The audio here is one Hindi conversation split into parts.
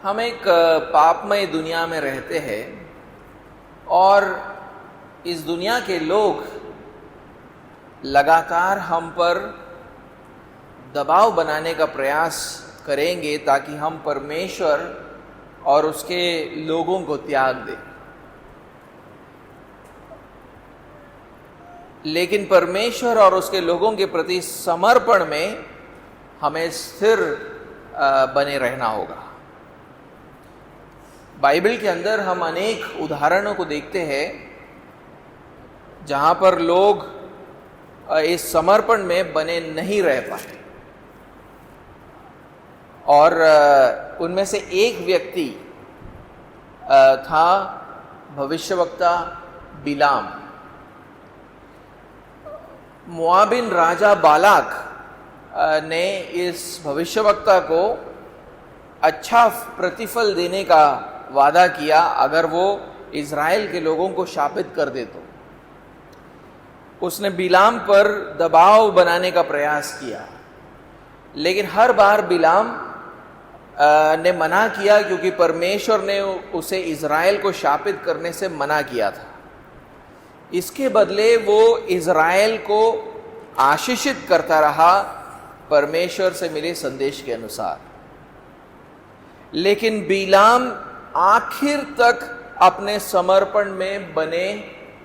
हम एक पापमय दुनिया में रहते हैं और इस दुनिया के लोग लगातार हम पर दबाव बनाने का प्रयास करेंगे ताकि हम परमेश्वर और उसके लोगों को त्याग दें। लेकिन परमेश्वर और उसके लोगों के प्रति समर्पण में हमें स्थिर बने रहना होगा। बाइबल के अंदर हम अनेक उदाहरणों को देखते हैं जहां पर लोग इस समर्पण में बने नहीं रह पाए और उनमें से एक व्यक्ति था भविष्यवक्ता बिलाम। मोआबिन राजा बालाक ने इस भविष्यवक्ता को अच्छा प्रतिफल देने का वादा किया अगर वो इज़राइल के लोगों को शापित कर दे। तो उसने बिलाम पर दबाव बनाने का प्रयास किया, लेकिन हर बार बिलाम ने मना किया क्योंकि परमेश्वर ने उसे इज़राइल को शापित करने से मना किया था। इसके बदले वो इज़राइल को आशीषित करता रहा परमेश्वर से मिले संदेश के अनुसार। लेकिन बिलाम आखिर तक अपने समर्पण में बने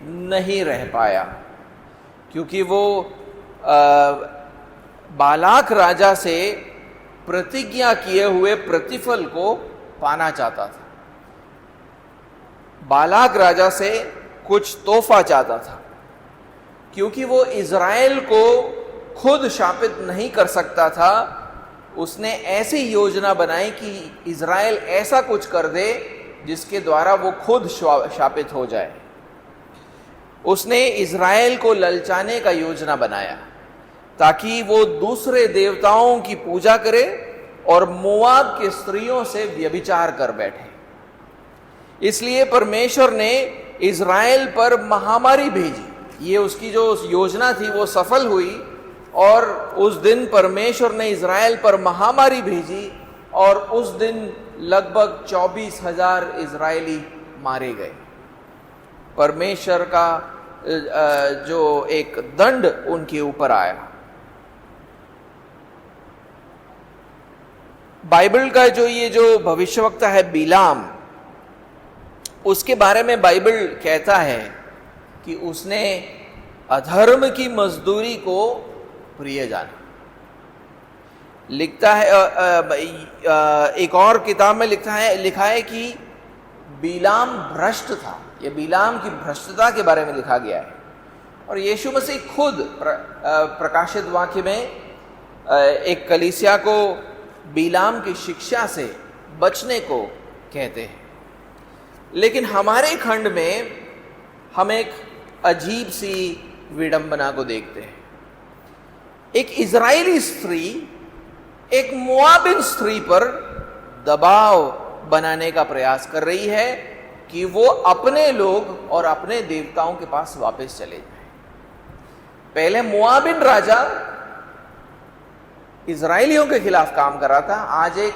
नहीं रह पाया क्योंकि वो बालाक राजा से प्रतिज्ञा किए हुए प्रतिफल को पाना चाहता था। बालाक राजा से कुछ तोहफा चाहता था क्योंकि वो इज़राइल को खुद शापित नहीं कर सकता था। उसने ऐसी योजना बनाई कि इज़राइल ऐसा कुछ कर दे जिसके द्वारा वो खुद शापित हो जाए। उसने इज़राइल को ललचाने का योजना बनाया ताकि वो दूसरे देवताओं की पूजा करे और मोआब के स्त्रियों से व्यभिचार कर बैठे। इसलिए परमेश्वर ने इज़राइल पर महामारी भेजी। ये उसकी जो योजना थी वो सफल हुई और उस दिन परमेश्वर ने इज़राइल पर महामारी भेजी और उस दिन लगभग 24,000 इज़राइली मारे गए। परमेश्वर का जो एक दंड उनके ऊपर आया। बाइबल का जो भविष्यवक्ता है बिलाम, उसके बारे में बाइबल कहता है कि उसने अधर्म की मजदूरी को प्रिय जाना। लिखता है एक और किताब में लिखा है कि बिलाम भ्रष्ट था। ये बिलाम की भ्रष्टता के बारे में लिखा गया है और यीशु मसीह खुद प्रकाशित वाक्य में एक कलीसिया को बिलाम की शिक्षा से बचने को कहते हैं। लेकिन हमारे खंड में हम एक अजीब सी विडंबना को देखते हैं। एक इज़राइली स्त्री एक मोआबिन स्त्री पर दबाव बनाने का प्रयास कर रही है कि वो अपने लोग और अपने देवताओं के पास वापस चले जाएं। पहले मोआबिन राजा इज़राइलियों के खिलाफ काम कर रहा था, आज एक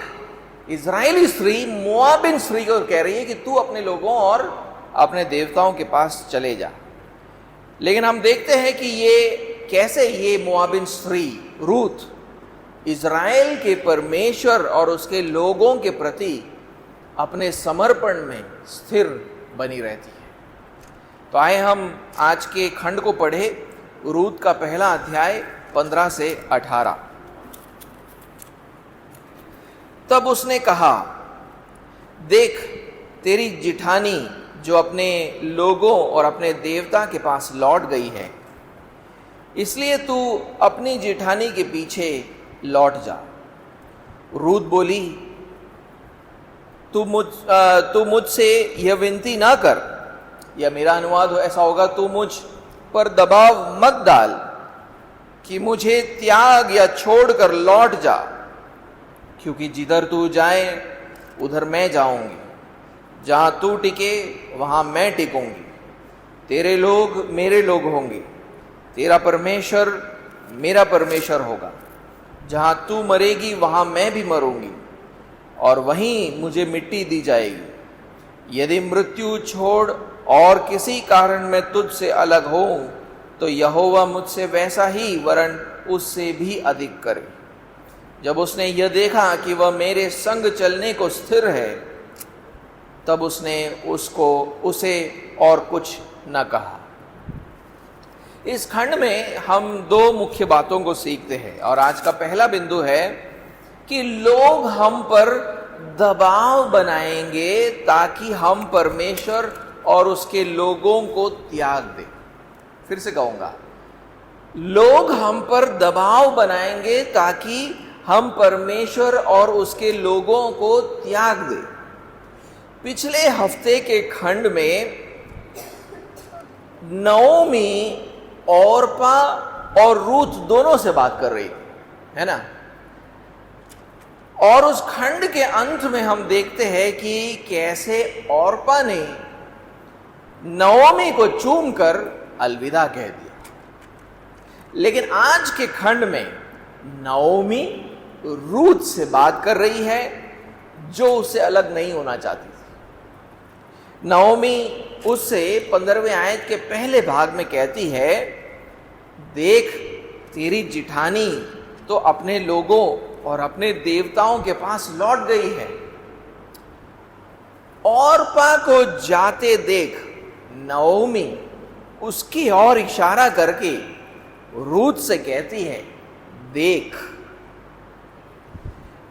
इज़राइली स्त्री मोआबिन स्त्री को कह रही है कि तू अपने लोगों और अपने देवताओं के पास चले जा। लेकिन हम देखते हैं कि ये मोआबिन स्त्री रूथ इज़राइल के परमेश्वर और उसके लोगों के प्रति अपने समर्पण में स्थिर बनी रहती है। तो आए हम आज के खंड को पढ़े, रूथ का पहला अध्याय 15 से 18। तब उसने कहा, देख तेरी जिठानी जो अपने लोगों और अपने देवता के पास लौट गई है, इसलिए तू अपनी जिठानी के पीछे लौट जा। रूथ बोली, तू मुझसे यह विनती ना कर, या मेरा अनुवाद ऐसा होगा, तू मुझ पर दबाव मत डाल कि मुझे त्याग या छोड़कर लौट जा, क्योंकि जिधर तू जाए उधर मैं जाऊंगी, जहां तू टिके वहां मैं टिकूंगी। तेरे लोग मेरे लोग होंगे, तेरा परमेश्वर मेरा परमेश्वर होगा। जहां तू मरेगी वहां मैं भी मरूंगी, और वहीं मुझे मिट्टी दी जाएगी। यदि मृत्यु छोड़ और किसी कारण मैं तुझसे अलग होऊं तो यहोवा मुझसे वैसा ही वरन उससे भी अधिक करे। जब उसने यह देखा कि वह मेरे संग चलने को स्थिर है, तब उसने उसे और कुछ न कहा। इस खंड में हम दो मुख्य बातों को सीखते हैं, और आज का पहला बिंदु है कि लोग हम पर दबाव बनाएंगे ताकि हम परमेश्वर और उसके लोगों को त्याग दें। फिर से कहूंगा, लोग हम पर दबाव बनाएंगे ताकि हम परमेश्वर और उसके लोगों को त्याग दें। पिछले हफ्ते के खंड में नओमी ओर्पा और रूथ दोनों से बात कर रही है ना, और उस खंड के अंत में हम देखते हैं कि कैसे ओर्पा ने नओमी को चूमकर अलविदा कह दिया। लेकिन आज के खंड में नओमी रूथ से बात कर रही है जो उससे अलग नहीं होना चाहती थी। नओमी उससे 15वें आयत के पहले भाग में कहती है, देख तेरी जिठानी तो अपने लोगों और अपने देवताओं के पास लौट गई है। ओर्पा को जाते देख नओमी उसकी ओर इशारा करके रूथ से कहती है, देख।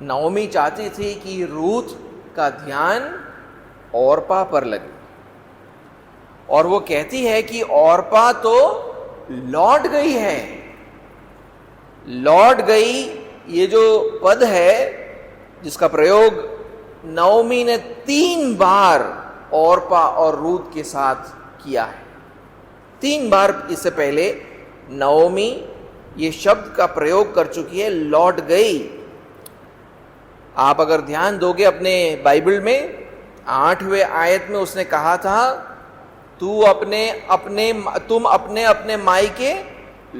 नओमी चाहती थी कि रूथ का ध्यान ओर्पा पर लगे, और वो कहती है कि ओर्पा तो लौट गई है। लौट गई, ये जो पद है जिसका प्रयोग नओमी ने 3 बार ओर्पा और रूथ के साथ किया है। 3 बार इससे पहले नओमी ये शब्द का प्रयोग कर चुकी है, लौट गई। आप अगर ध्यान दोगे अपने बाइबल में 8वें आयत में उसने कहा था, तुम अपने अपने मायके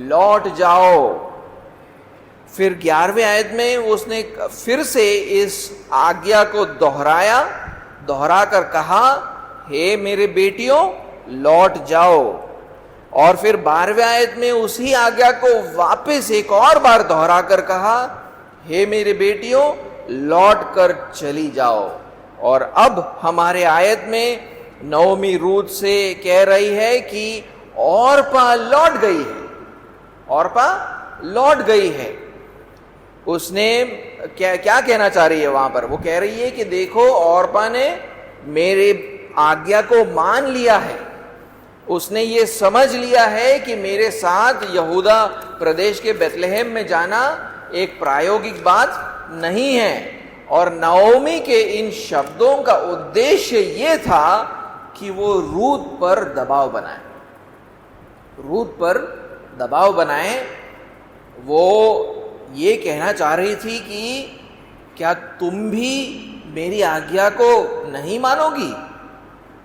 लौट जाओ। फिर 11वें आयत में उसने फिर से इस आज्ञा को दोहरा कर कहा, हे मेरे बेटियों लौट जाओ। और फिर 12वें आयत में उसी आज्ञा को वापस एक और बार दोहरा कर कहा, हे मेरे बेटियों लौट कर चली जाओ। और अब हमारे आयत में नओमी रूथ से कह रही है कि ओर्पा लौट गई है। ओर्पा लौट गई है। उसने क्या कहना चाह रही है वहां पर? वो कह रही है कि देखो, ओर्पा ने मेरे आज्ञा को मान लिया है। उसने ये समझ लिया है कि मेरे साथ यहूदा प्रदेश के बेथलेहम में जाना एक प्रायोगिक बात नहीं है। और नओमी के इन शब्दों का उद्देश्य ये था कि वो रूथ पर दबाव बनाए। रूथ पर दबाव बनाए। वो ये कहना चाह रही थी कि क्या तुम भी मेरी आज्ञा को नहीं मानोगी?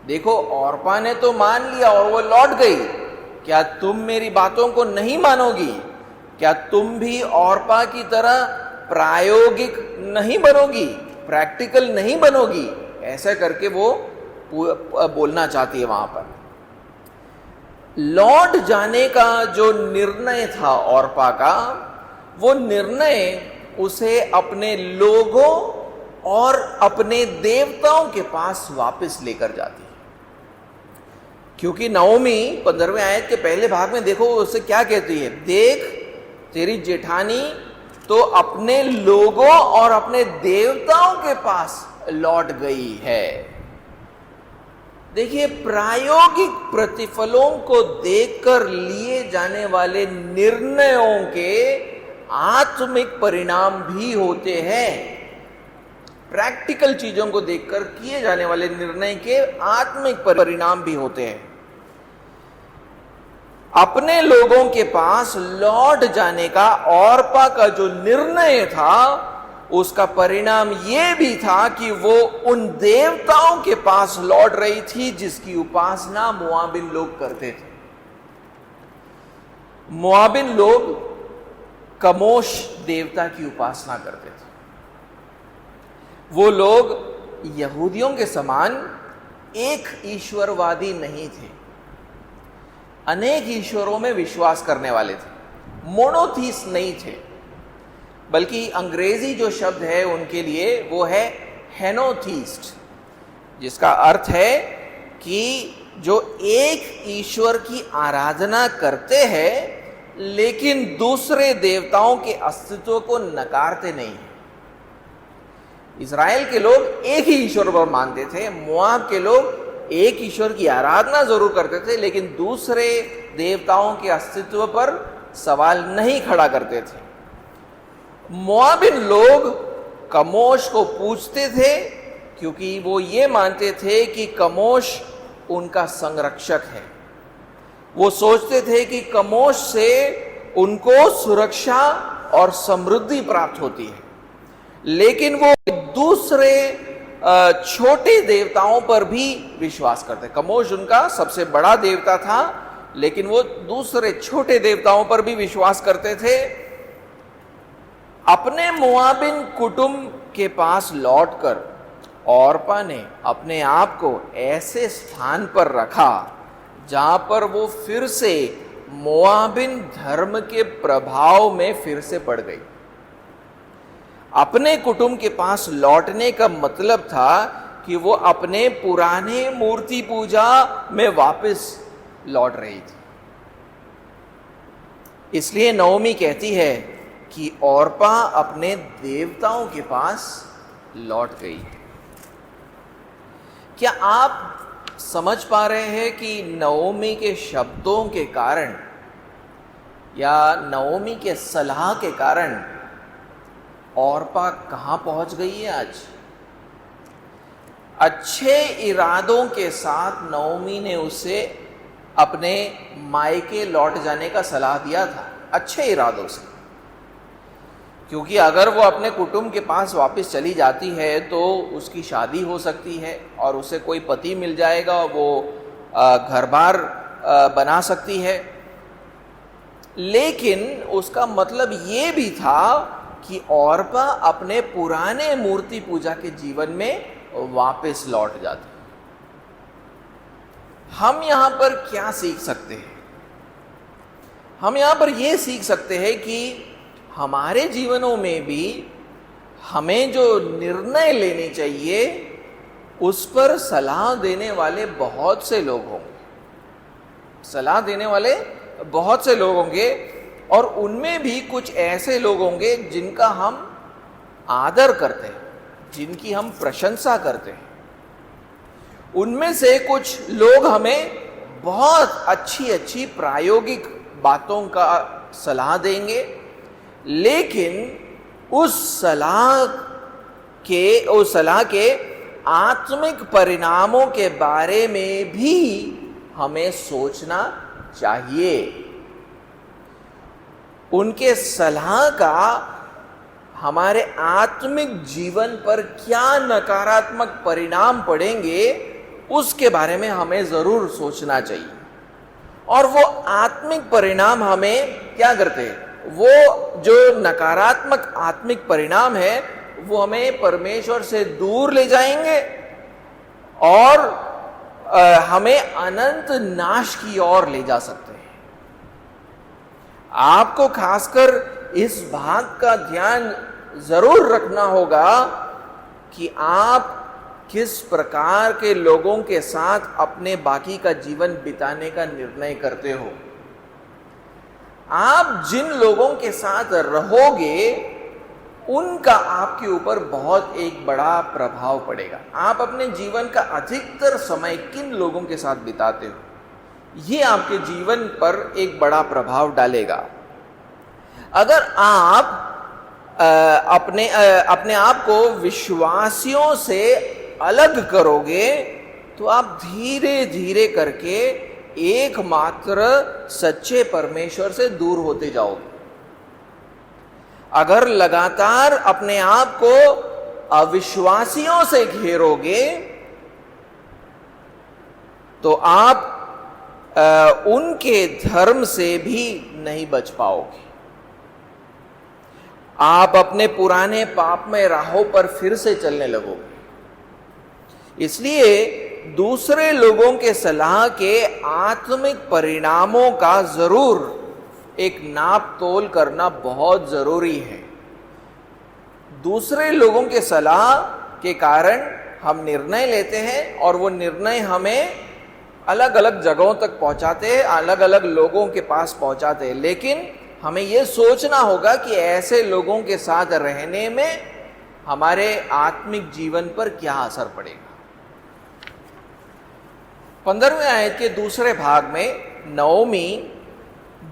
देखो, ओर्पा ने तो मान लिया और वो लौट गई। क्या तुम मेरी बातों को नहीं मानोगी? क्या तुम भी ओर्पा की तरह प्रायोगिक नहीं बनोगी, प्रैक्टिकल नहीं बनोगी? ऐसा करके वो बोलना चाहती है वहां पर। लौट जाने का जो निर्णय था ओर्पा का, वो निर्णय उसे अपने लोगों और अपने देवताओं के पास वापस लेकर जाती है। क्योंकि नओमी 15वें आयत के पहले भाग में देखो उससे क्या कहती है, देख तेरी जेठानी तो अपने लोगों और अपने देवताओं के पास लौट गई है। देखिए, प्रायोगिक प्रतिफलों को देखकर लिए जाने वाले निर्णयों के आत्मिक परिणाम भी होते हैं। प्रैक्टिकल चीजों को देखकर किए जाने वाले निर्णय के आत्मिक परिणाम भी होते हैं। अपने लोगों के पास लौट जाने का ओर्पा का जो निर्णय था, उसका परिणाम यह भी था कि वो उन देवताओं के पास लौट रही थी जिसकी उपासना मोआबिन लोग करते थे। मोआबिन लोग कमोश देवता की उपासना करते थे। वो लोग यहूदियों के समान एक ईश्वरवादी नहीं थे, अनेक ईश्वरों में विश्वास करने वाले थे, मोनोथीस्ट नहीं थे, बल्कि अंग्रेजी जो शब्द है उनके लिए वो है हेनोथीस्ट, जिसका अर्थ है कि जो एक ईश्वर की आराधना करते हैं लेकिन दूसरे देवताओं के अस्तित्व को नकारते नहीं। इज़राइल के लोग एक ही ईश्वर पर मानते थे, मोआब के लोग एक ईश्वर की आराधना जरूर करते थे लेकिन दूसरे देवताओं के अस्तित्व पर सवाल नहीं खड़ा करते थे। मोआबिन लोग कमोश को पूजते थे क्योंकि वो ये मानते थे कि कमोश उनका संरक्षक है। वो सोचते थे कि कमोश से उनको सुरक्षा और समृद्धि प्राप्त होती है, लेकिन वो दूसरे छोटे देवताओं पर भी विश्वास करते। कमोश उनका सबसे बड़ा देवता था, लेकिन वो दूसरे छोटे देवताओं पर भी विश्वास करते थे। अपने मोआबिन कुटुंब के पास लौटकर ऑर्पा ने अपने आप को ऐसे स्थान पर रखा जहां पर वो फिर से मोआबिन धर्म के प्रभाव में फिर से पड़ गई। अपने कुटुंब के पास लौटने का मतलब था कि वो अपने पुराने मूर्ति पूजा में वापस लौट रही थी। इसलिए नओमी कहती है कि ऑर्पा अपने देवताओं के पास लौट गई है। क्या आप समझ पा रहे हैं कि नओमी के शब्दों के कारण या नओमी के सलाह के कारण ऑर्पा कहां पहुंच गई है आज? अच्छे इरादों के साथ नओमी ने उसे अपने मायके लौट जाने का सलाह दिया था, अच्छे इरादों से, क्योंकि अगर वो अपने कुटुंब के पास वापस चली जाती है तो उसकी शादी हो सकती है और उसे कोई पति मिल जाएगा, वो घर बार बना सकती है। लेकिन उसका मतलब ये भी था कि ऑर्पा अपने पुराने मूर्ति पूजा के जीवन में वापस लौट जाती। हम यहां पर क्या सीख सकते हैं? हम यहां पर यह सीख सकते हैं कि हमारे जीवनों में भी हमें जो निर्णय लेने चाहिए उस पर सलाह देने वाले बहुत से लोग होंगे, सलाह देने वाले बहुत से लोग होंगे, और उनमें भी कुछ ऐसे लोग होंगे जिनका हम आदर करते हैं, जिनकी हम प्रशंसा करते हैं। उनमें से कुछ लोग हमें बहुत अच्छी अच्छी प्रायोगिक बातों का सलाह देंगे, लेकिन उस सलाह के आत्मिक परिणामों के बारे में भी हमें सोचना चाहिए। उनके सलाह का हमारे आत्मिक जीवन पर क्या नकारात्मक परिणाम पड़ेंगे उसके बारे में हमें जरूर सोचना चाहिए। और वो आत्मिक परिणाम हमें क्या करते हैं? वो जो नकारात्मक आत्मिक परिणाम है वो हमें परमेश्वर से दूर ले जाएंगे और हमें अनंत नाश की ओर ले जा सकते हैं। आपको खासकर इस बात का ध्यान जरूर रखना होगा कि आप किस प्रकार के लोगों के साथ अपने बाकी का जीवन बिताने का निर्णय करते हो। आप जिन लोगों के साथ रहोगे उनका आपके ऊपर बहुत एक बड़ा प्रभाव पड़ेगा। आप अपने जीवन का अधिकतर समय किन लोगों के साथ बिताते हो, ये आपके जीवन पर एक बड़ा प्रभाव डालेगा। अगर आप अपने आप को विश्वासियों से अलग करोगे तो आप धीरे धीरे करके एकमात्र सच्चे परमेश्वर से दूर होते जाओगे। अगर लगातार अपने आप को अविश्वासियों से घेरोगे तो आप उनके धर्म से भी नहीं बच पाओगे। आप अपने पुराने पापमय राहों पर फिर से चलने लगोगे। इसलिए दूसरे लोगों के सलाह के आत्मिक परिणामों का जरूर एक नाप तोल करना बहुत जरूरी है। दूसरे लोगों के सलाह के कारण हम निर्णय लेते हैं और वो निर्णय हमें अलग अलग जगहों तक पहुंचाते हैं, अलग अलग लोगों के पास पहुंचाते हैं। लेकिन हमें यह सोचना होगा कि ऐसे लोगों के साथ रहने में हमारे आत्मिक जीवन पर क्या असर पड़ेगा। 15वें आयत के दूसरे भाग में नओमी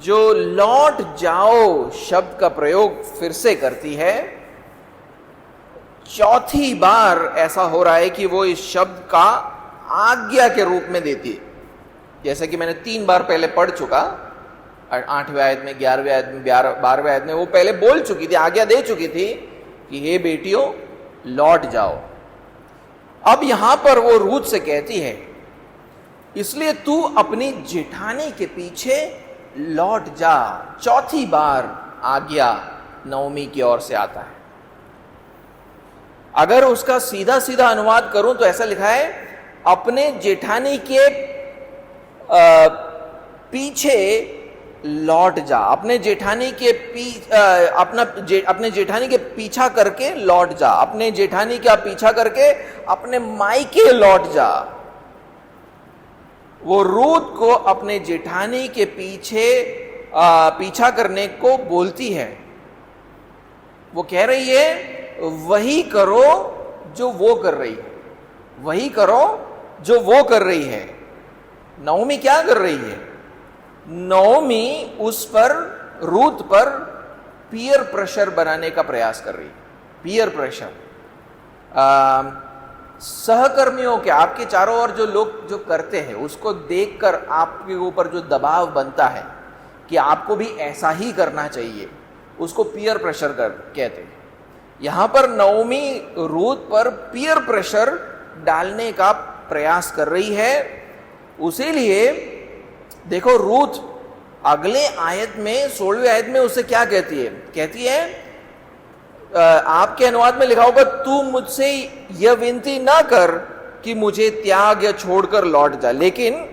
जो लौट जाओ शब्द का प्रयोग फिर से करती है। चौथी बार ऐसा हो रहा है कि वो इस शब्द का आज्ञा के रूप में देती है। जैसे कि मैंने 3 बार पहले पढ़ चुका, 8वें आयत में, 11वें आयत में, 12वें आयत में वो पहले बोल चुकी थी, आज्ञा दे चुकी थी कि हे बेटियों लौट जाओ। अब यहां पर वो रूथ से कहती है, इसलिए तू अपनी जेठानी के पीछे लौट जा। चौथी बार आज्ञा नओमी की ओर से आता है। अगर उसका सीधा सीधा अनुवाद करूं तो ऐसा लिखा है, अपने जेठानी के पीछे लौट जा। अपने जेठानी के अपने जेठानी के पीछा करके लौट जा। अपने जेठानी का पीछा करके अपने मायके लौट जा। वो रूथ को अपने जेठानी के पीछा करने को बोलती है। वो कह रही है वही करो जो वो कर रही है, वही करो जो वो कर रही है। नओमी क्या कर रही है? नओमी उस पर, रूथ पर पीयर प्रेशर बनाने का प्रयास कर रही है। पीयर प्रेशर, सहकर्मियों के, आपके चारों ओर जो लोग जो करते हैं उसको देखकर आपके ऊपर जो दबाव बनता है कि आपको भी ऐसा ही करना चाहिए, उसको पीयर प्रेशर कहते हैं। यहां पर नओमी रूथ पर पीयर प्रेशर डालने का प्रयास कर रही है। उसीलिए देखो रूथ अगले आयत में, 16वें आयत में उससे क्या कहती है? कहती है, आपके अनुवाद में लिखा होगा, तू मुझसे यह विनती ना कर कि मुझे त्याग या छोड़कर लौट जा। लेकिन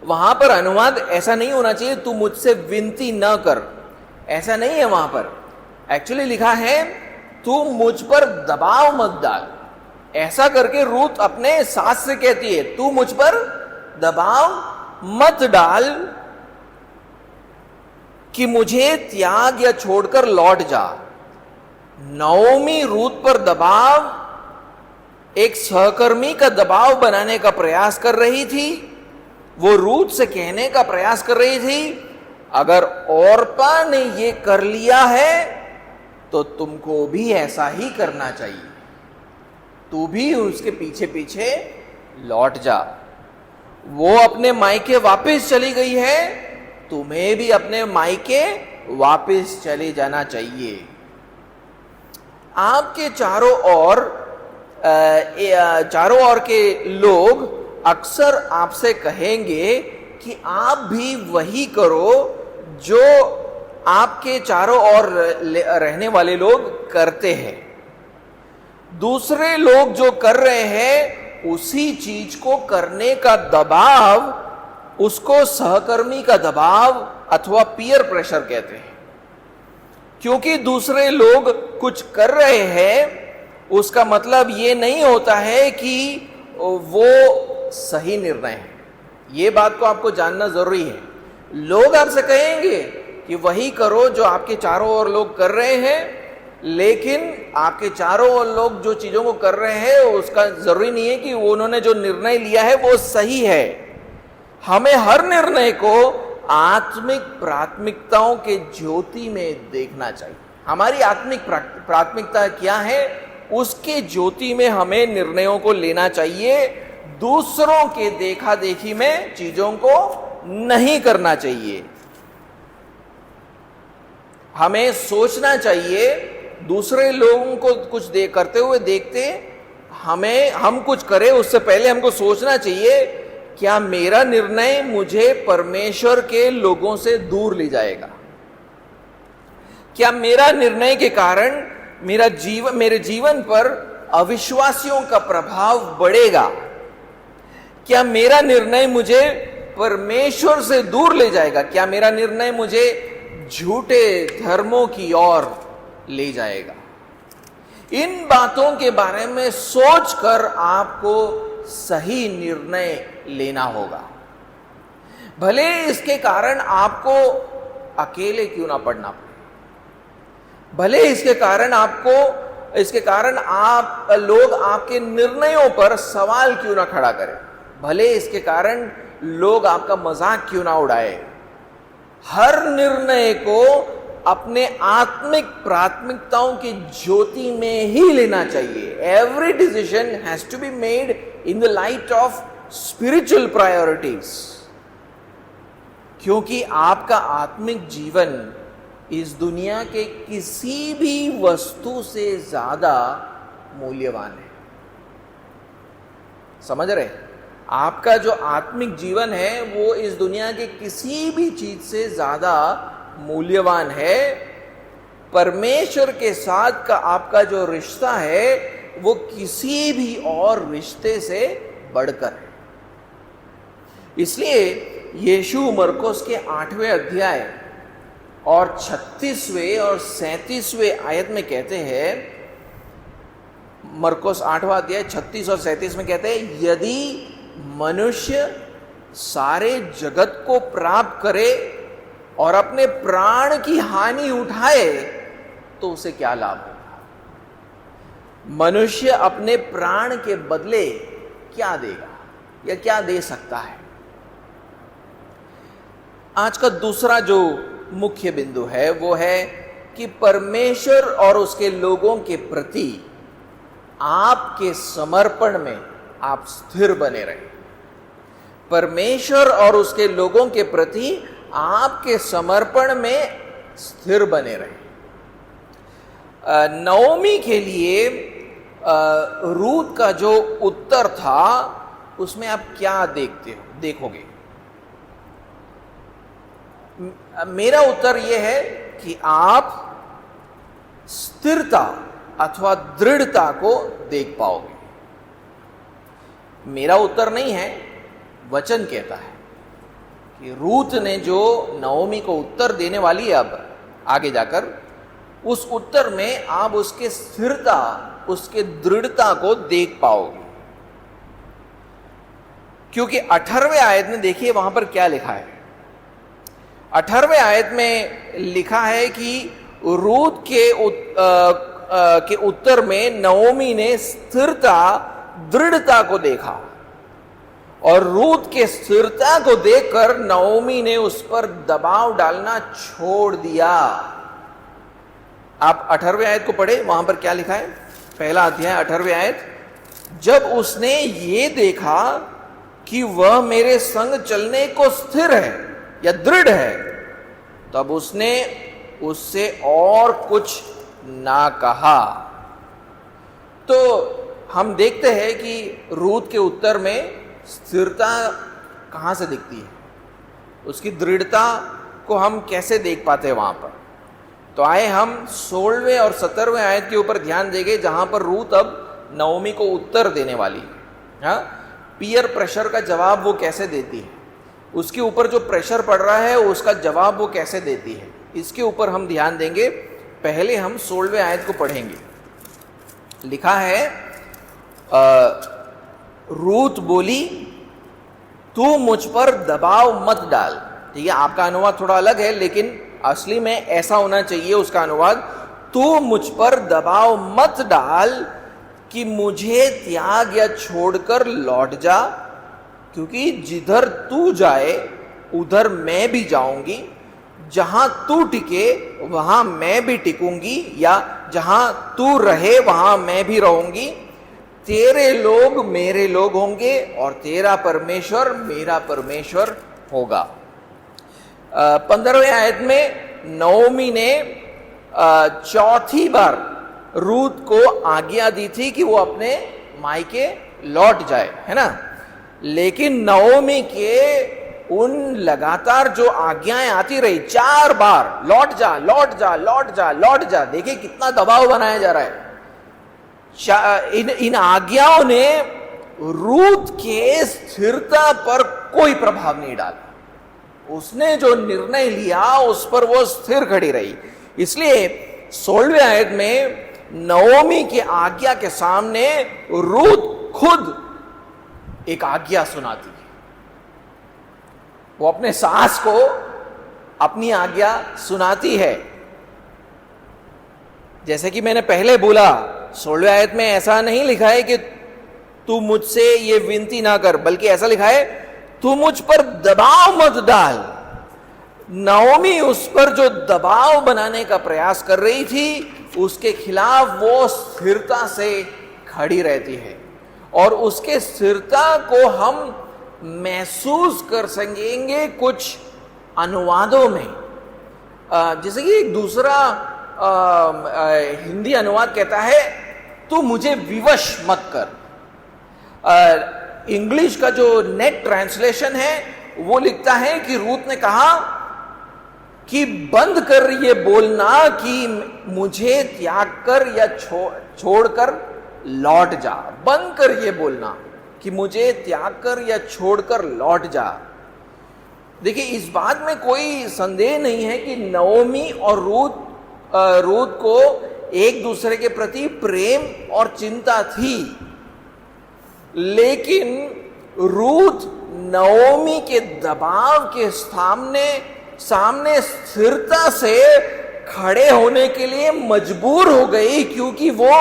वहां पर अनुवाद ऐसा नहीं होना चाहिए, तू मुझसे विनती ना कर, ऐसा नहीं है। वहां पर एक्चुअली लिखा है, तू मुझ पर दबाव मत डाल। ऐसा करके रूथ अपने सास से कहती है, तू मुझ पर दबाव मत डाल कि मुझे त्याग या छोड़कर लौट जा। नओमी रूथ पर दबाव, एक सहकर्मी का दबाव बनाने का प्रयास कर रही थी। वो रूथ से कहने का प्रयास कर रही थी, अगर ओर्पा ने ये कर लिया है तो तुमको भी ऐसा ही करना चाहिए, तू भी उसके पीछे पीछे लौट जा। वो अपने मायके वापस चली गई है, तुम्हें भी अपने मायके वापस चले जाना चाहिए। आपके चारों ओर के लोग अक्सर आपसे कहेंगे कि आप भी वही करो जो आपके चारों ओर रहने वाले लोग करते हैं। दूसरे लोग जो कर रहे हैं उसी चीज को करने का दबाव, उसको सहकर्मी का दबाव अथवा पीयर प्रेशर कहते हैं। क्योंकि दूसरे लोग कुछ कर रहे हैं उसका मतलब ये नहीं होता है कि वो सही निर्णय है। ये बात को आपको जानना जरूरी है। लोग आपसे कहेंगे कि वही करो जो आपके चारों ओर लोग कर रहे हैं, लेकिन आपके चारों ओर लोग जो चीजों को कर रहे हैं उसका जरूरी नहीं है कि वो उन्होंने जो निर्णय लिया है वो सही है। हमें हर निर्णय को आत्मिक प्राथमिकताओं के ज्योति में देखना चाहिए। हमारी आत्मिक प्राथमिकता क्या है, उसके ज्योति में हमें निर्णयों को लेना चाहिए। दूसरों के देखा देखी में चीजों को नहीं करना चाहिए। हमें सोचना चाहिए, दूसरे लोगों को कुछ करते हुए देखते हम कुछ करें उससे पहले हमको सोचना चाहिए, क्या मेरा निर्णय मुझे परमेश्वर के लोगों से दूर ले जाएगा। क्या मेरा निर्णय के कारण मेरे जीवन पर अविश्वासियों का प्रभाव बढ़ेगा? क्या मेरा निर्णय मुझे परमेश्वर से दूर ले जाएगा? क्या मेरा निर्णय मुझे झूठे धर्मों की ओर ले जाएगा? इन बातों के बारे में सोचकर आपको सही निर्णय लेना होगा। भले इसके कारण आपको अकेले क्यों ना पड़ना पड़े, भले इसके कारण आप लोग आपके निर्णयों पर सवाल क्यों ना खड़ा करें, भले इसके कारण लोग आपका मजाक क्यों ना उड़ाए, हर निर्णय को अपने आत्मिक प्राथमिकताओं की ज्योति में ही लेना चाहिए। Every decision has to be made in the light of spiritual priorities, क्योंकि आपका आत्मिक जीवन इस दुनिया के किसी भी वस्तु से ज्यादा मूल्यवान है। समझ रहे? आपका जो आत्मिक जीवन है वो इस दुनिया के किसी भी चीज से ज्यादा मूल्यवान है। परमेश्वर के साथ का आपका जो रिश्ता है वो किसी भी और रिश्ते से बढ़कर है। इसलिए यीशु मरकुस के 8वें अध्याय और 36वें और 37वें आयत में कहते हैं, मरकुस 8वां अध्याय 36 और 37 में कहते हैं, यदि मनुष्य सारे जगत को प्राप्त करे और अपने प्राण की हानि उठाए तो उसे क्या लाभ होगा? मनुष्य अपने प्राण के बदले क्या देगा या क्या दे सकता है? आज का दूसरा जो मुख्य बिंदु है वो है कि परमेश्वर और उसके लोगों के प्रति आपके समर्पण में आप स्थिर बने रहे। परमेश्वर और उसके लोगों के प्रति आपके समर्पण में स्थिर बने रहे। नओमी के लिए रूत का जो उत्तर था उसमें आप क्या देखोगे? मेरा उत्तर यह है कि आप स्थिरता अथवा दृढ़ता को देख पाओगे। मेरा उत्तर नहीं है, वचन कहता है कि रूत ने जो नओमी को उत्तर देने वाली है अब आगे जाकर, उस उत्तर में आप उसके स्थिरता, उसके दृढ़ता को देख पाओगे। क्योंकि 18वें आयत में देखिए वहां पर क्या लिखा है। 18वें आयत में लिखा है कि रूत के उत्तर में नओमी ने स्थिरता, दृढ़ता को देखा और रूत के स्थिरता को देखकर नओमी ने उस पर दबाव डालना छोड़ दिया। आप 18वें आयत को पढ़े, वहां पर क्या लिखा है? पहला अध्याय 18वें आयत, जब उसने ये देखा कि वह मेरे संग चलने को स्थिर है या दृढ़ है, तब उसने उससे और कुछ ना कहा। तो हम देखते हैं कि रूत के उत्तर में स्थिरता कहां से दिखती है, उसकी दृढ़ता को हम कैसे देख पाते हैं वहां पर। तो आए हम 16वें और 17वें आयत के ऊपर ध्यान देंगे, जहां पर रूत अब नओमी को उत्तर देने वाली है। हाँ, पीयर प्रेशर का जवाब वो कैसे देती है, उसके ऊपर जो प्रेशर पड़ रहा है उसका जवाब वो कैसे देती है, इसके ऊपर हम ध्यान देंगे। पहले हम 16वें आयत को पढ़ेंगे। लिखा है, रूत बोली, तू मुझ पर दबाव मत डाल। ठीक है, आपका अनुवाद थोड़ा अलग है, लेकिन असली में ऐसा होना चाहिए उसका अनुवाद, तू मुझ पर दबाव मत डाल कि मुझे त्याग या छोड़कर लौट जा, क्योंकि जिधर तू जाए उधर मैं भी जाऊंगी, जहां तू टिके वहां मैं भी टिकूंगी, या जहां तू रहे वहां मैं भी रहूंगी। तेरे लोग मेरे लोग होंगे और तेरा परमेश्वर मेरा परमेश्वर होगा। 15वें आयत में नओमी ने चौथी बार रूत को आज्ञा दी थी कि वो अपने मायके लौट जाए, है ना। लेकिन नओमी के उन लगातार जो आज्ञाएं आती रही, 4 बार लौट जा लौट जा लौट जा लौट जा, देखिए कितना दबाव बनाया जा रहा है। इन आज्ञाओं ने रूथ के स्थिरता पर कोई प्रभाव नहीं डाला। उसने जो निर्णय लिया उस पर वो स्थिर खड़ी रही। इसलिए 16वें आयत में नओमी की आज्ञा के सामने रूथ खुद एक आज्ञा सुनाती है। वो अपने सास को अपनी आज्ञा सुनाती है। जैसे कि मैंने पहले बोला, 16वें आयत में ऐसा नहीं लिखा है कि तू मुझसे ये विनती ना कर, बल्कि ऐसा लिखा है तू मुझ पर दबाव मत डाल। नओमी उस पर जो दबाव बनाने का प्रयास कर रही थी, उसके खिलाफ वो स्थिरता से खड़ी रहती है। और उसके स्थिरता को हम महसूस कर सकेंगे कुछ अनुवादों में। जैसे कि एक दूसरा हिंदी अनुवाद कहता है तू मुझे विवश मत कर। इंग्लिश का जो नेट ट्रांसलेशन है वो लिखता है कि रूथ ने कहा कि बंद कर ये बोलना कि मुझे त्याग कर या छोड़कर लौट जा। बंद कर ये बोलना कि मुझे त्याग कर या छोड़कर लौट जा। देखिए, इस बात में कोई संदेह नहीं है कि नओमी और रूथ को एक दूसरे के प्रति प्रेम और चिंता थी, लेकिन रूथ नओमी के दबाव के सामने स्थिरता से खड़े होने के लिए मजबूर हो गई, क्योंकि वो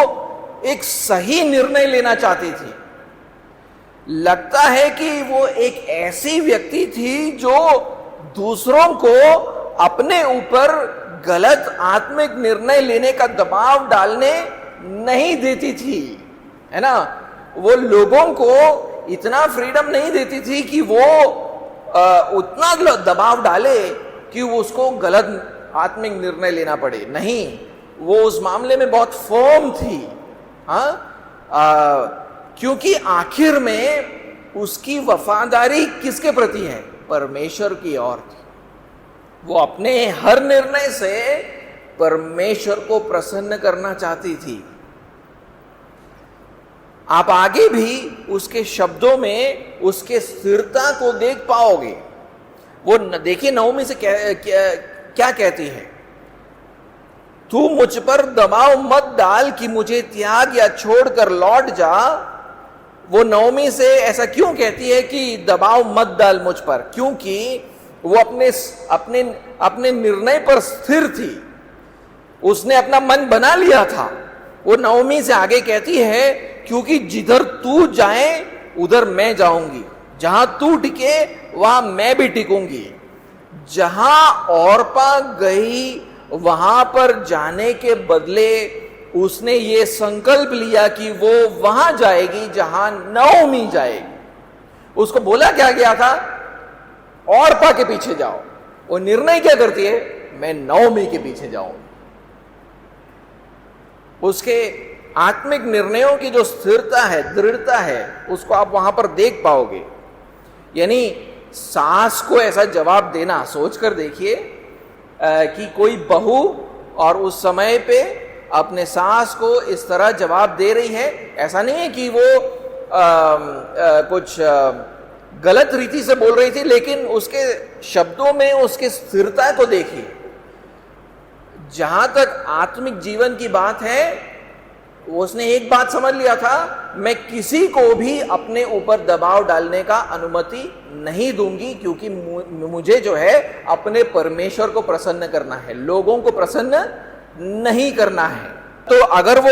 एक सही निर्णय लेना चाहती थी। लगता है कि वो एक ऐसी व्यक्ति थी जो दूसरों को अपने ऊपर गलत आत्मिक निर्णय लेने का दबाव डालने नहीं देती थी, है ना। वो लोगों को इतना फ्रीडम नहीं देती थी कि वो उतना दबाव डाले कि वो उसको गलत आत्मिक निर्णय लेना पड़े। नहीं, वो उस मामले में बहुत फर्म थी। क्योंकि आखिर में उसकी वफादारी किसके प्रति है? परमेश्वर की ओर थी। वो अपने हर निर्णय से परमेश्वर को प्रसन्न करना चाहती थी। आप आगे भी उसके शब्दों में उसके स्थिरता को देख पाओगे। वो देखिए नओमी से क्या कहती है, तू मुझ पर दबाव मत डाल कि मुझे त्याग या छोड़कर लौट जा। वो नओमी से ऐसा क्यों कहती है कि दबाव मत डाल मुझ पर? क्योंकि वो अपने निर्णय पर स्थिर थी। उसने अपना मन बना लिया था। वो नओमी से आगे कहती है, क्योंकि जिधर तू जाए उधर मैं जाऊंगी, जहां तू टिके वहां मैं भी टिकूंगी। जहां औरपा गई वहां पर जाने के बदले उसने ये संकल्प लिया कि वो वहां जाएगी जहां नओमी जाएगी। उसको बोला क्या गया था? औरपा के पीछे जाओ। वो निर्णय क्या करती है? मैं नओमी के पीछे जाऊं। उसके आत्मिक निर्णयों की जो स्थिरता है, दृढ़ता है, उसको आप वहां पर देख पाओगे। यानी सास को ऐसा जवाब देना, सोचकर देखिए कि कोई बहू और उस समय पे अपने सास को इस तरह जवाब दे रही है। ऐसा नहीं है कि वो कुछ गलत रीति से बोल रही थी, लेकिन उसके शब्दों में उसकी स्थिरता को देखिए। जहां तक आत्मिक जीवन की बात है, उसने एक बात समझ लिया था, मैं किसी को भी अपने ऊपर दबाव डालने का अनुमति नहीं दूंगी, क्योंकि मुझे जो है अपने परमेश्वर को प्रसन्न करना है, लोगों को प्रसन्न नहीं करना है। तो अगर वो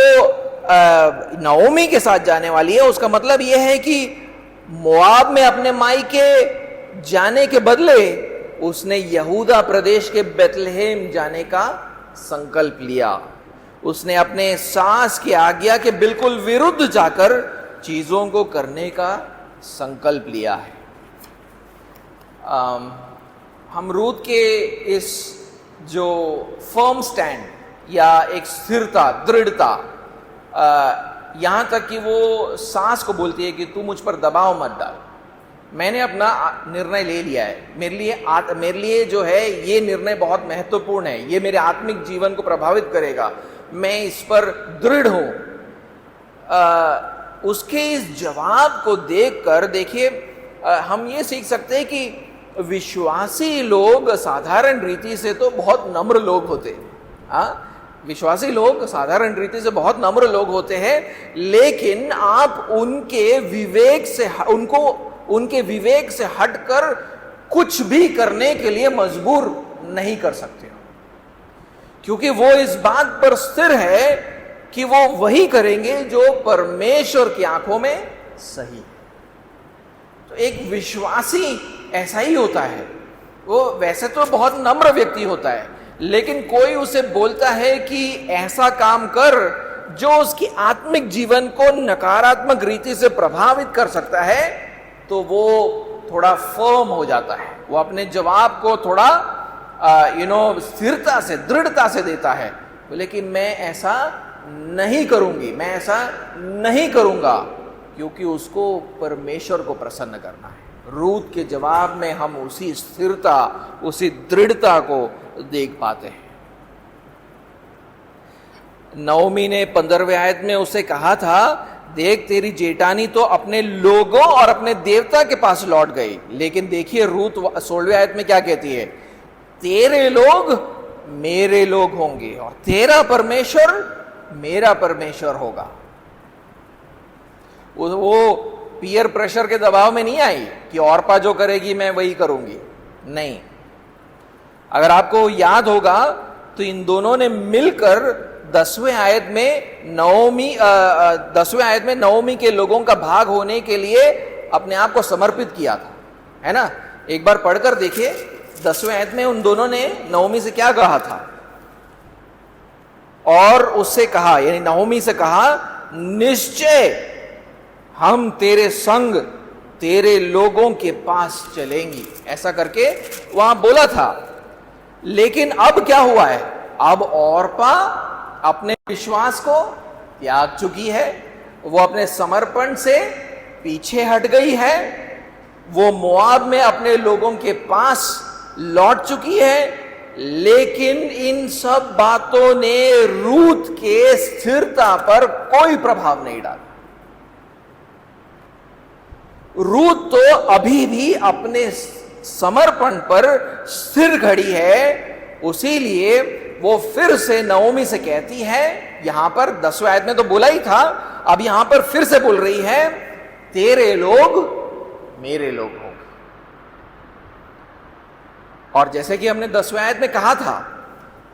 नओमी के साथ जाने वाली है, उसका मतलब यह है कि मोआब में अपने मायके जाने के बदले उसने यहूदा प्रदेश के बेथलेहेम जाने का संकल्प लिया। उसने अपने सास की आज्ञा के बिल्कुल विरुद्ध जाकर चीजों को करने का संकल्प लिया है। हम रूथ के इस जो फर्म स्टैंड या एक स्थिरता, दृढ़ता, यहां तक कि वो सास को बोलती है कि तू मुझ पर दबाव मत डाल, मैंने अपना निर्णय ले लिया है, मेरे लिए जो है ये निर्णय बहुत महत्वपूर्ण है, ये मेरे आत्मिक जीवन को प्रभावित करेगा, मैं इस पर दृढ़ हूं, उसके इस जवाब को देखकर देखिए हम ये सीख सकते हैं कि विश्वासी लोग साधारण रीति से तो बहुत नम्र लोग होते हैं। विश्वासी लोग साधारण रीति से बहुत नम्र लोग होते हैं, लेकिन आप उनके विवेक से हटकर कुछ भी करने के लिए मजबूर नहीं कर सकते हो, क्योंकि वो इस बात पर स्थिर है कि वो वही करेंगे जो परमेश्वर की आंखों में सही है। तो एक विश्वासी ऐसा ही होता है, वो वैसे तो बहुत नम्र व्यक्ति होता है, लेकिन कोई उसे बोलता है कि ऐसा काम कर जो उसकी आत्मिक जीवन को नकारात्मक रीति से प्रभावित कर सकता है, तो वो थोड़ा फर्म हो जाता है, वो अपने जवाब को थोड़ा स्थिरता से, दृढ़ता से देता है, बोले कि मैं ऐसा नहीं करूंगी, मैं ऐसा नहीं करूंगा, क्योंकि उसको परमेश्वर को प्रसन्न करना है। रूत के जवाब में हम उसी स्थिरता, उसी दृढ़ता को देख पाते हैं। नओमी ने 15वें आयत में उसे कहा था, देख तेरी जेठानी तो अपने लोगों और अपने देवता के पास लौट गई, लेकिन देखिए रूत 16वें आयत में क्या कहती है, तेरे लोग मेरे लोग होंगे और तेरा परमेश्वर मेरा परमेश्वर होगा। वो पीयर प्रेशर के दबाव में नहीं आई कि औरपा जो करेगी मैं वही करूंगी, नहीं। अगर आपको याद होगा तो इन दोनों ने मिलकर 10वें आयत में नओमी के लोगों का भाग होने के लिए अपने आप को समर्पित किया था, है ना। एक बार पढ़कर देखिए 10वें आयत में उन दोनों ने नओमी से क्या कहा था, और उससे कहा, यानी नओमी से कहा, निश्चय हम तेरे संग तेरे लोगों के पास चलेंगी, ऐसा करके वहां बोला था। लेकिन अब क्या हुआ है, अब औरपा अपने विश्वास को त्याग चुकी है, वो अपने समर्पण से पीछे हट गई है, वो मोआब में अपने लोगों के पास लौट चुकी है। लेकिन इन सब बातों ने रूत के स्थिरता पर कोई प्रभाव नहीं डाला। रूत तो अभी भी अपने समर्पण पर स्थिर खड़ी है, उसीलिए वो फिर से नओमी से कहती है, यहां पर 10वें आयत में तो बोला ही था, अब यहां पर फिर से बोल रही है, तेरे लोग मेरे लोग होंगे। और जैसे कि हमने 10वें आयत में कहा था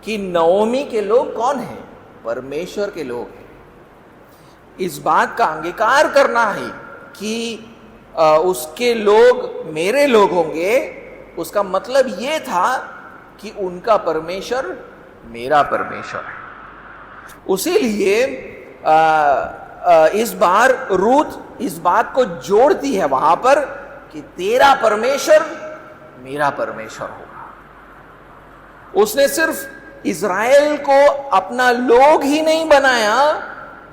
कि नओमी के लोग कौन हैं, परमेश्वर के लोग हैं। इस बात का अंगीकार करना है कि उसके लोग मेरे लोग होंगे, उसका मतलब यह था कि उनका परमेश्वर मेरा परमेश्वर है। उसीलिए इस बार रूत इस बात को जोड़ती है वहां पर कि तेरा परमेश्वर मेरा परमेश्वर होगा। उसने सिर्फ इज़राइल को अपना लोग ही नहीं बनाया,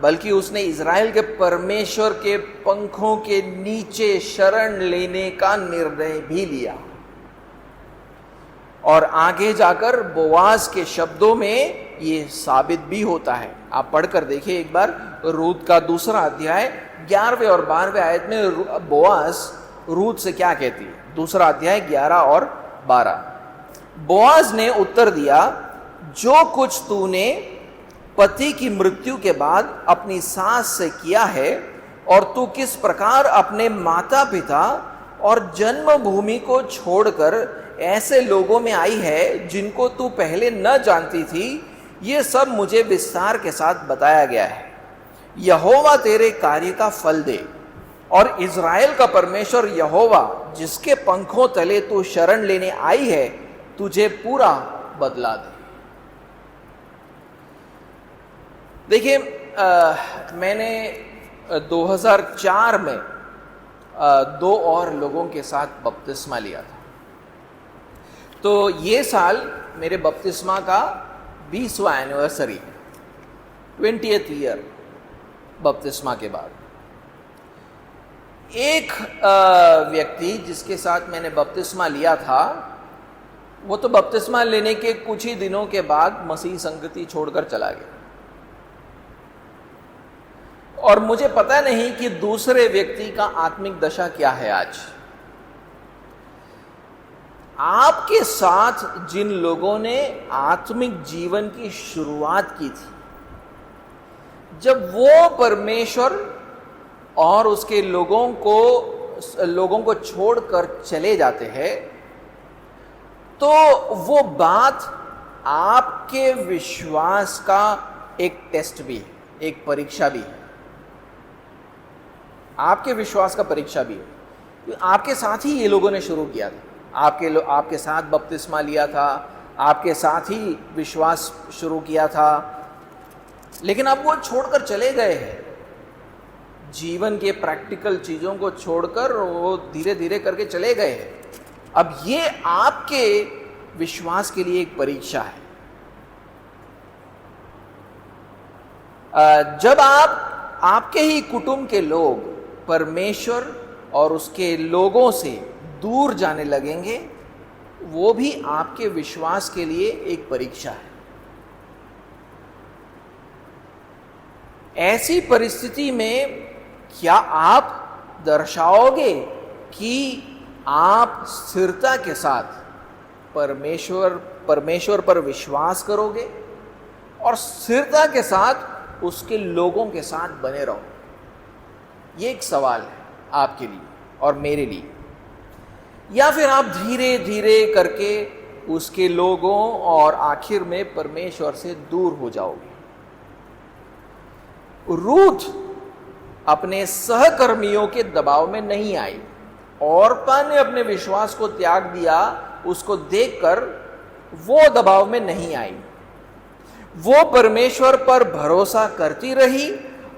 बल्कि उसने इज़राइल के परमेश्वर के पंखों के नीचे शरण लेने का निर्णय भी लिया। और आगे जाकर बोआज के शब्दों में ये साबित भी होता है। आप पढ़कर देखिए एक बार रूत का 2 अध्याय 11वें और 12वें आयत में बोआज रूत से क्या कहती है। 2 अध्याय 11 और 12। बोआज ने उत्तर दिया, जो कुछ तूने पति की मृत्यु के बाद अपनी सास से किया है, और तू किस प्रकार अपने माता पिता और जन्मभूमि को छोड़कर ऐसे लोगों में आई है जिनको तू पहले न जानती थी, ये सब मुझे विस्तार के साथ बताया गया है। यहोवा तेरे कार्य का फल दे, और इज़राइल का परमेश्वर यहोवा जिसके पंखों तले तू शरण लेने आई है, तुझे पूरा बदला दे। देखिए मैंने 2004 में 2 और लोगों के साथ बपतिस्मा लिया था। तो ये साल मेरे बपतिस्मा का 20वां एनिवर्सरी, 20th ईयर बपतिस्मा के बाद। एक व्यक्ति जिसके साथ मैंने बपतिस्मा लिया था, वो तो बपतिस्मा लेने के कुछ ही दिनों के बाद मसीह संगति छोड़कर चला गया, और मुझे पता नहीं कि दूसरे व्यक्ति का आत्मिक दशा क्या है आज। आपके साथ जिन लोगों ने आत्मिक जीवन की शुरुआत की थी, जब वो परमेश्वर और उसके लोगों को छोड़कर चले जाते हैं, तो वो बात आपके विश्वास का एक टेस्ट भी है, एक परीक्षा भी है। आपके विश्वास का परीक्षा भी है। आपके साथ ही ये लोगों ने शुरू किया था, आपके साथ बपतिस्मा लिया था, आपके साथ ही विश्वास शुरू किया था, लेकिन अब वो छोड़कर चले गए हैं। जीवन के प्रैक्टिकल चीजों को छोड़कर वो धीरे धीरे करके चले गए हैं। अब ये आपके विश्वास के लिए एक परीक्षा है। जब आपके ही कुटुंब के लोग परमेश्वर और उसके लोगों से दूर जाने लगेंगे, वो भी आपके विश्वास के लिए एक परीक्षा है। ऐसी परिस्थिति में क्या आप दर्शाओगे कि आप स्थिरता के साथ परमेश्वर पर विश्वास करोगे और स्थिरता के साथ उसके लोगों के साथ बने रहो? ये एक सवाल है आपके लिए और मेरे लिए। या फिर आप धीरे धीरे करके उसके लोगों और आखिर में परमेश्वर से दूर हो जाओगे। रूथ अपने सहकर्मियों के दबाव में नहीं आई। ओर्पा ने अपने विश्वास को त्याग दिया, उसको देखकर वो दबाव में नहीं आई। वो परमेश्वर पर भरोसा करती रही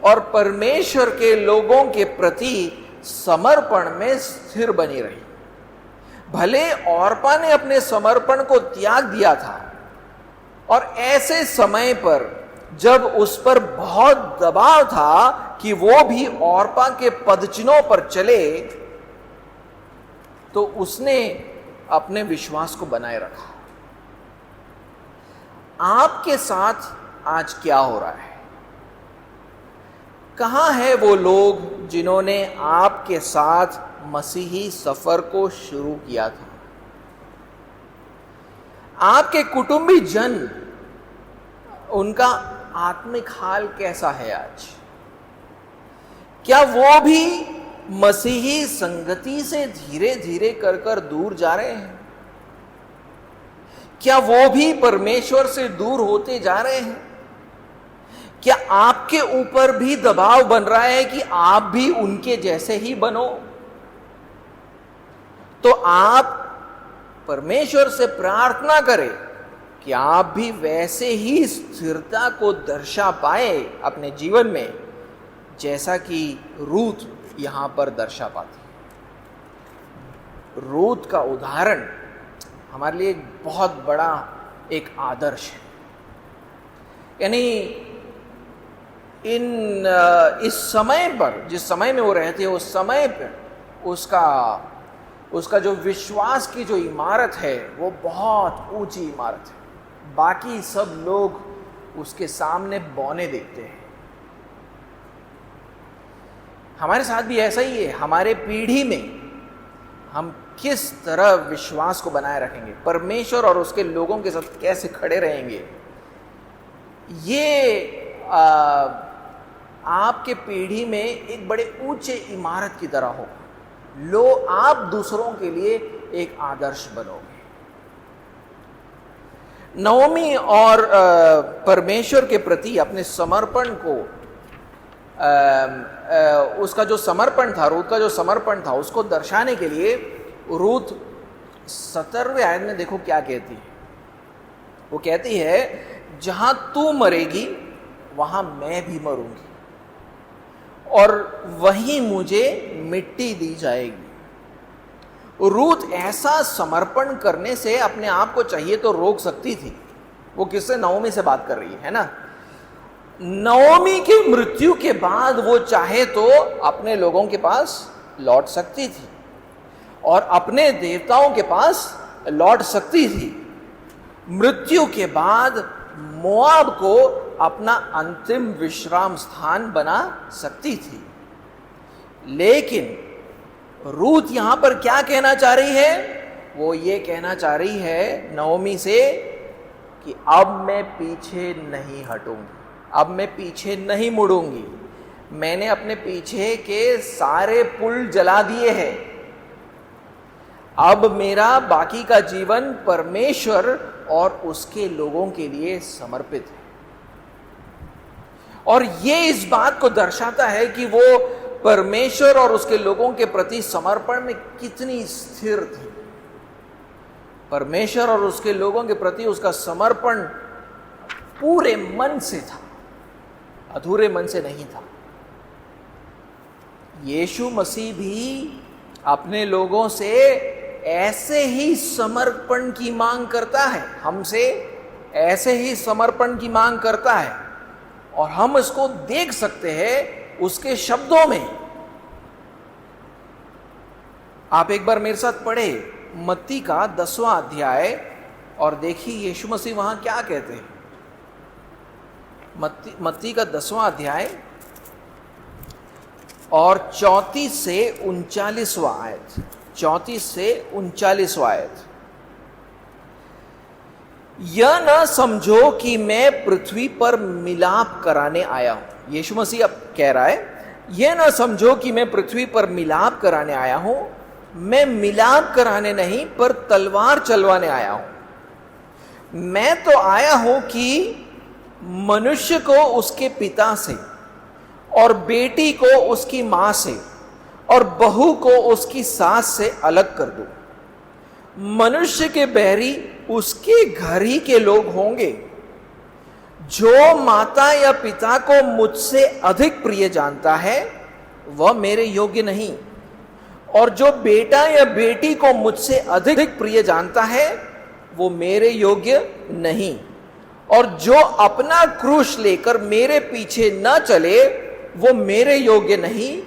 और परमेश्वर के लोगों के प्रति समर्पण में स्थिर बनी रही। भले ओर्पा ने अपने समर्पण को त्याग दिया था, और ऐसे समय पर जब उस पर बहुत दबाव था कि वो भी ओर्पा के पदचिन्हों पर चले, तो उसने अपने विश्वास को बनाए रखा। आपके साथ आज क्या हो रहा है? कहां है वो लोग जिन्होंने आपके साथ मसीही सफर को शुरू किया था? आपके कुटुंबी जन, उनका आत्मिक हाल कैसा है आज? क्या वो भी मसीही संगति से धीरे धीरे कर दूर जा रहे हैं? क्या वो भी परमेश्वर से दूर होते जा रहे हैं? क्या आपके ऊपर भी दबाव बन रहा है कि आप भी उनके जैसे ही बनो? तो आप परमेश्वर से प्रार्थना करें कि आप भी वैसे ही स्थिरता को दर्शा पाए अपने जीवन में, जैसा कि रूथ यहां पर दर्शा पाती। रूथ का उदाहरण हमारे लिए बहुत बड़ा एक आदर्श है। यानी इस समय पर, जिस समय में वो रहते हैं, उस समय पर उसका जो विश्वास की जो इमारत है, वो बहुत ऊंची इमारत है। बाकी सब लोग उसके सामने बौने दिखते हैं। हमारे साथ भी ऐसा ही है। हमारे पीढ़ी में हम किस तरह विश्वास को बनाए रखेंगे, परमेश्वर और उसके लोगों के साथ कैसे खड़े रहेंगे, ये आपके पीढ़ी में एक बड़े ऊंचे इमारत की तरह होगा। आप दूसरों के लिए एक आदर्श बनोगे। नओमी और परमेश्वर के प्रति अपने समर्पण को, उसका जो समर्पण था, रूथ का जो समर्पण था, उसको दर्शाने के लिए रूथ 17वें आयत में देखो क्या कहती है। वो कहती है, जहां तू मरेगी वहां मैं भी मरूंगी और वहीं मुझे मिट्टी दी जाएगी। रूथ ऐसा समर्पण करने से अपने आप को चाहिए तो रोक सकती थी। वो किससे? नओमी से बात कर रही है ना। नओमी की मृत्यु के बाद वो चाहे तो अपने लोगों के पास लौट सकती थी और अपने देवताओं के पास लौट सकती थी। मृत्यु के बाद मोआब को अपना अंतिम विश्राम स्थान बना सकती थी। लेकिन रूत यहां पर क्या कहना चाह रही है? वो ये कहना चाह रही है नओमी से कि अब मैं पीछे नहीं हटूंगी, अब मैं पीछे नहीं मुड़ूंगी। मैंने अपने पीछे के सारे पुल जला दिए हैं। अब मेरा बाकी का जीवन परमेश्वर और उसके लोगों के लिए समर्पित है। और ये इस बात को दर्शाता है कि वो परमेश्वर और उसके लोगों के प्रति समर्पण में कितनी स्थिर थी। परमेश्वर और उसके लोगों के प्रति उसका समर्पण पूरे मन से था, अधूरे मन से नहीं था। यीशु मसीह भी अपने लोगों से ऐसे ही समर्पण की मांग करता है, हमसे ऐसे ही समर्पण की मांग करता है। और हम इसको देख सकते हैं उसके शब्दों में। आप एक बार मेरे साथ पढ़े मत्ती का 10वां अध्याय और देखिए यीशु मसीह वहां क्या कहते हैं। मत्ती का 10वां अध्याय और 34 से 39वां आयत, 34 से 39वां आयत। यह न समझो कि मैं पृथ्वी पर मिलाप कराने आया हूं। यीशु मसीह अब कह रहा है, यह न समझो कि मैं पृथ्वी पर मिलाप कराने आया हूं। मैं मिलाप कराने नहीं पर तलवार चलवाने आया हूं। मैं तो आया हूं कि मनुष्य को उसके पिता से और बेटी को उसकी मां से और बहू को उसकी सास से अलग कर दूं। मनुष्य के बैरी उसके घर ही के लोग होंगे। जो माता या पिता को मुझसे अधिक प्रिय जानता है वह मेरे योग्य नहीं, और जो बेटा या बेटी को मुझसे अधिक प्रिय जानता है वो मेरे योग्य नहीं। और जो अपना क्रूस लेकर मेरे पीछे न चले वो मेरे योग्य नहीं।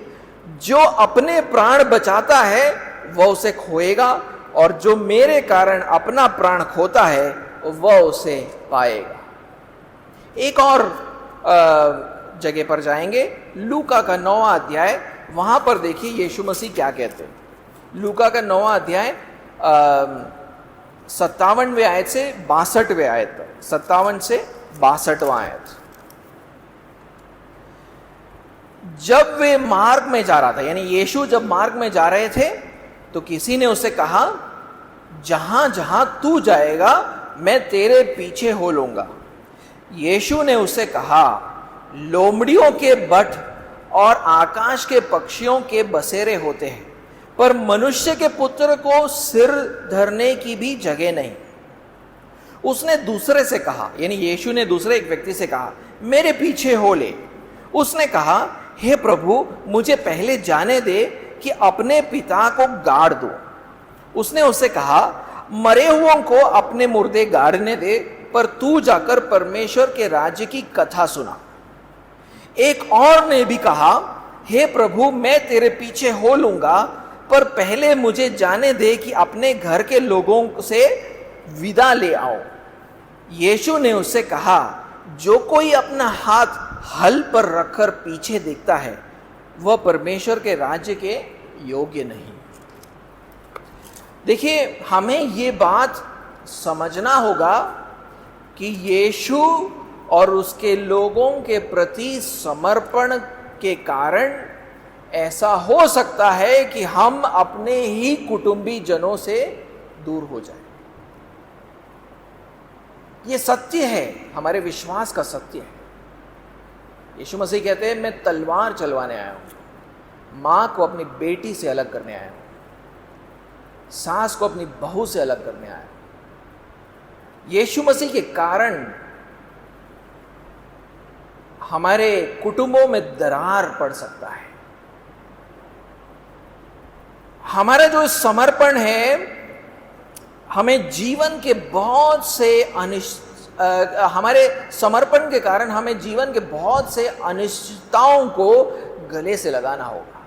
जो अपने प्राण बचाता है वह उसे खोएगा, और जो मेरे कारण अपना प्राण खोता है वह उसे पाएगा। एक और जगह पर जाएंगे, लूका का 9वां अध्याय। वहां पर देखिए यीशु मसीह क्या कहते हैं। लूका का 9वां अध्याय 57वें आयत से 62वें आयत तक, 57 से 62वां आयत। जब वे मार्ग में जा रहा था, यानी यीशु जब मार्ग में जा रहे थे, तो किसी ने उसे कहा, जहां जहां तू जाएगा मैं तेरे पीछे हो लूंगा। यीशु ने उसे कहा, लोमड़ियों के बट और आकाश के पक्षियों के बसेरे होते हैं, पर मनुष्य के पुत्र को सिर धरने की भी जगह नहीं। उसने दूसरे से कहा, यानी यीशु ने दूसरे एक व्यक्ति से कहा, मेरे पीछे हो ले। उसने कहा, हे प्रभु, मुझे पहले जाने दे कि अपने पिता को गाड़ दो। उसने उससे कहा, मरे हुओं को अपने मुर्दे गाड़ने दे, पर तू जाकर परमेश्वर के राज्य की कथा सुना। एक और ने भी कहा, हे प्रभु, मैं तेरे पीछे हो लूंगा, पर पहले मुझे जाने दे कि अपने घर के लोगों से विदा ले आओ। यीशु ने उससे कहा, जो कोई अपना हाथ हल पर रखकर पीछे देखता है वह परमेश्वर के राज्य के योग्य नहीं। देखिए, हमें ये बात समझना होगा कि यीशु और उसके लोगों के प्रति समर्पण के कारण ऐसा हो सकता है कि हम अपने ही कुटुंबी जनों से दूर हो जाएं। ये सत्य है, हमारे विश्वास का सत्य है। यीशु मसीह कहते हैं, मैं तलवार चलवाने आया हूं, मां को अपनी बेटी से अलग करने आया हूं, सास को अपनी बहू से अलग करने आया हूं। यीशु मसीह के कारण हमारे कुटुंबों में दरार पड़ सकता है। हमारा जो समर्पण है, हमें जीवन के बहुत से हमारे समर्पण के कारण हमें जीवन के बहुत से अनिश्चितताओं को गले से लगाना होगा।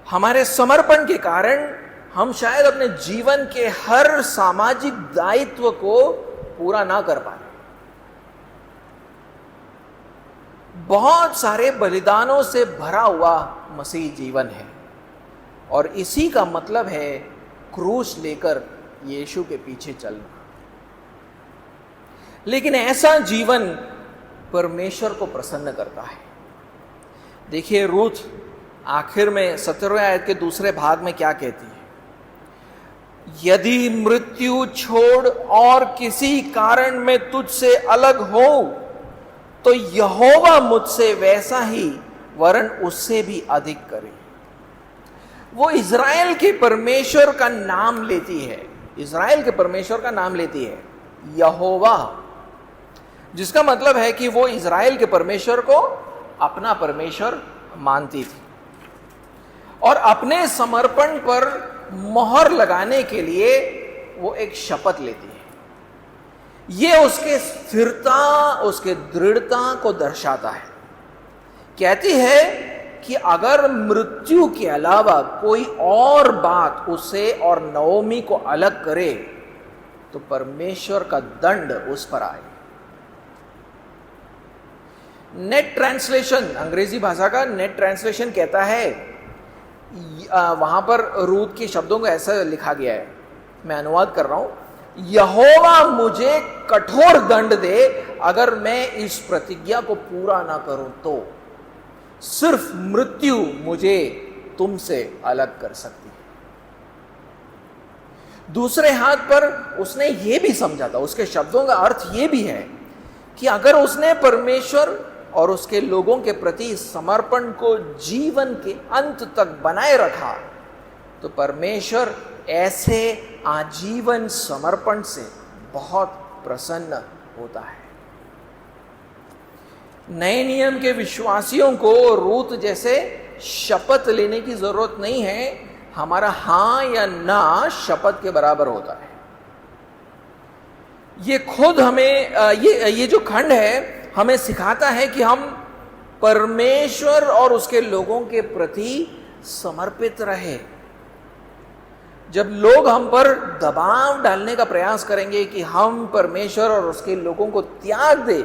हमारे समर्पण के कारण हम शायद अपने जीवन के हर सामाजिक दायित्व को पूरा ना कर पाए। बहुत सारे बलिदानों से भरा हुआ मसीह जीवन है और इसी का मतलब है क्रूस लेकर यीशु के पीछे चलना। लेकिन ऐसा जीवन परमेश्वर को प्रसन्न करता है। देखिए रूथ आखिर में 17वें आयत के दूसरे भाग में क्या कहती है, यदि मृत्यु छोड़ और किसी कारण में तुझसे अलग हो तो यहोवा मुझसे वैसा ही वरन उससे भी अधिक करे। वो इज़राइल के परमेश्वर का नाम लेती है, इज़राइल के परमेश्वर का नाम लेती है यहोवा, जिसका मतलब है कि वो इज़राइल के परमेश्वर को अपना परमेश्वर मानती थी और अपने समर्पण पर मोहर लगाने के लिए वो एक शपथ लेती है। ये उसके स्थिरता, उसके दृढ़ता को दर्शाता है। कहती है कि अगर मृत्यु के अलावा कोई और बात उसे और नओमी को अलग करे तो परमेश्वर का दंड उस पर आए। नेट ट्रांसलेशन, अंग्रेजी भाषा का नेट ट्रांसलेशन कहता है, वहां पर रूथ के शब्दों को ऐसा लिखा गया है, मैं अनुवाद कर रहा हूं, यहोवा मुझे कठोर दंड दे अगर मैं इस प्रतिज्ञा को पूरा ना करूं तो सिर्फ मृत्यु मुझे तुमसे अलग कर सकती है। दूसरे हाथ पर उसने ये भी समझा था, उसके शब्दों का अर्थ ये भी है कि अगर उसने परमेश्वर और उसके लोगों के प्रति समर्पण को जीवन के अंत तक बनाए रखा तो परमेश्वर ऐसे आजीवन समर्पण से बहुत प्रसन्न होता है। नए नियम के विश्वासियों को रूथ जैसे शपथ लेने की जरूरत नहीं है, हमारा हां या ना शपथ के बराबर होता है। ये खुद हमें ये जो खंड है हमें सिखाता है कि हम परमेश्वर और उसके लोगों के प्रति समर्पित रहे। जब लोग हम पर दबाव डालने का प्रयास करेंगे कि हम परमेश्वर और उसके लोगों को त्याग दें,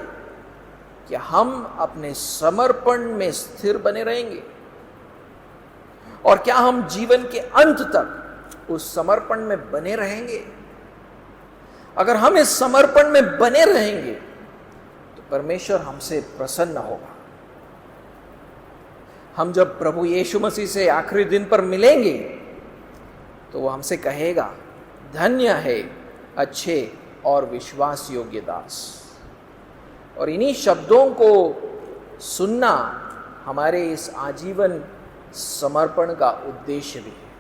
क्या हम अपने समर्पण में स्थिर बने रहेंगे? और क्या हम जीवन के अंत तक उस समर्पण में बने रहेंगे? अगर हम इस समर्पण में बने रहेंगे तो परमेश्वर हमसे प्रसन्न होगा। हम जब प्रभु यीशु मसीह से आखिरी दिन पर मिलेंगे तो वो हमसे कहेगा, धन्य है अच्छे और विश्वास योग्य दास। और इन्हीं शब्दों को सुनना हमारे इस आजीवन समर्पण का उद्देश्य भी है।